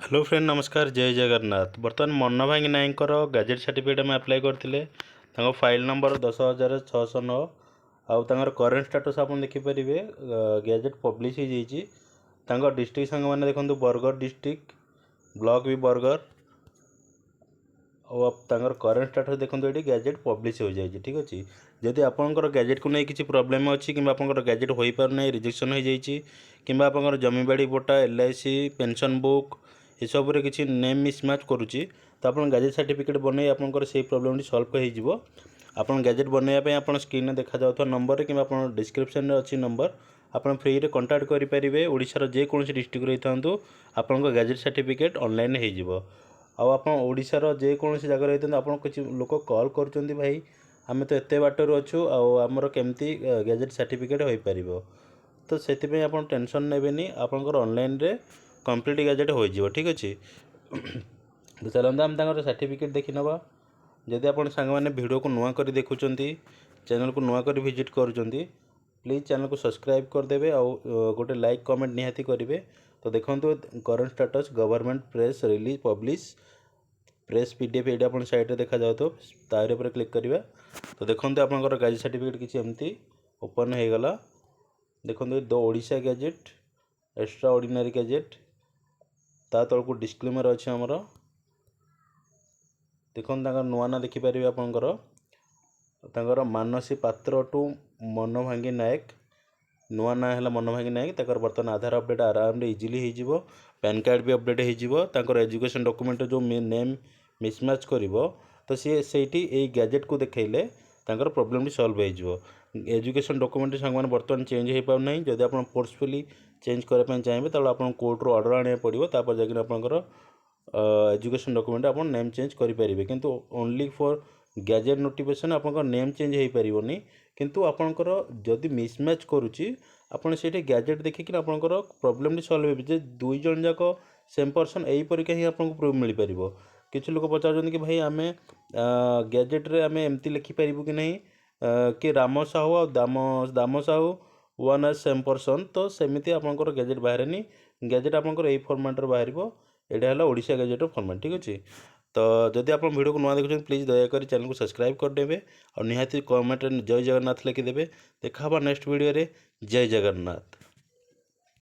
Hello friend नमस्कार जय जगन्नाथ। बर्तमान मनभांगी नायकर गैजेट सर्टिफिकेट आम आप्लाय करते फाइल नंबर 10,609 आउर करेन्ट स्टाटस आप देखिपारे। गैजेट पब्लिश हो डिस्ट्रिक्ट सांग मैंने देखो बरगढ़ डिस्ट्रिक्ट ब्लॉक भी बरगढ़ और करेन्ट स्टाटस देखो ये गैजेट पब्लिश हो जाए। ठीक अच्छे जदि आपंकर गैजेट को नहीं किसी प्रोब्लेम अच्छी कि आपंकर गैजेट हो पार ना रिजेक्शन हो जाए कि आपंकर जमी बाड़ी पट्टा LIC पेंशन बुक ये सब किसी नेम मिसमैच करुच्ची तो आप गैजेट सर्टिफिकेट बनई आपंकर से प्रोब्लेम सल्व हो आप गैजेट बनवाई आप स्क्रीन में देखा जाता नंबर कि डिस्क्रिप्शन अच्छी नंबर आप फ्री में कंटाक्ट करेंगे। ओडिशार जेकोसी डिस्ट्रिक्ट रही था आपंक गैजेट सर्टिफिकेट ऑनलाइन हो आप ओडिशार जेकोसी जगह रही आप किसी लोक कॉल कर भाई आम तो एत बाटर अच्छु आमर केमती गैजेट सर्टिफिकेट हो पार तो से आप टेंशन नेबेनि आपंकर ऑनलाइन रे कंप्लीट गैजेट हो। ठीक अच्छे तो चलते आम सर्टिफिकेट देखी नवा। जदि आप सांग मैंने वीडियो को नुआ कर देखुं चैनल को नुआ कर विजिट कर प्लीज़ चैनल को सब्सक्राइब करदे गोटे लाइक कमेंट निहाती करेंगे। तो देखो current status government press release publish press PDF ये आप साइड में देखा जाओ तो तार पर क्लिक करवा तो देखो आपंकर गैजेट सर्टिफिकेट किसी एमती ओपन हो गला। देखो the Odisha gadget extra ordinary gadget ता तलक डिस्क्लेमर अच्छे आमर देखो नुआ ना देखिपारे आपंकर मानसी पात्र टू मनभांगी नायक नुआ ना है मनभांगी नायक तर बर्तमान आधार अपडेट आराम इजिली हो पैन कार्ड भी अपडेट हो एजुकेशन डॉक्यूमेंट जो नेम मिसमैच कर तो सी से गैजेट को देखले प्रोब्लेम सल्व हो एजुकेशन डॉक्यूमेंट सांग मैंने बर्तमान चेंज हो पाना जब आप फोर्सफुली चेंज करने चाहिए तो आप कोर्टर ऑर्डर आने पड़ो तापर जाकर आपंकर एजुकेशन डॉक्यूमेंट आप नेम चेंज करेंगे किंतु ओनली फॉर गैजेट नोटिफिकेशन आप नेम चेंज हो पारनी किंतु आपंकर जदि मिसमैच करुच्ची आपड़ से गैजेट देखिए आपंकर प्रोब्लेम सल्व हो दुई जन जाक सेम पर्सन यही परीक्षा ही आपको प्रूफ मिल पार। किसी लोग पचार कि भाई आम गैजेट रे आम एमती लिखिपारू कि नहीं कि राम साहू आ Dam Sahu one as same person तो सेमती आपंकर गैजेट बाहर गैजेट आपंकर यही फॉर्मेट बाहर यहाँ है ओडिशा गैजेट फॉर्मेट। ठीक अच्छे तो जदि आप वीडियो को नुआ देखुं प्लीज़ दयाकोरी चैनल को सब्सक्राइब करदेवे और निहाती कमेंट जय जगन्नाथ लिखिदेवे। देखा नेक्स्ट वीडियो रे जय जगन्नाथ।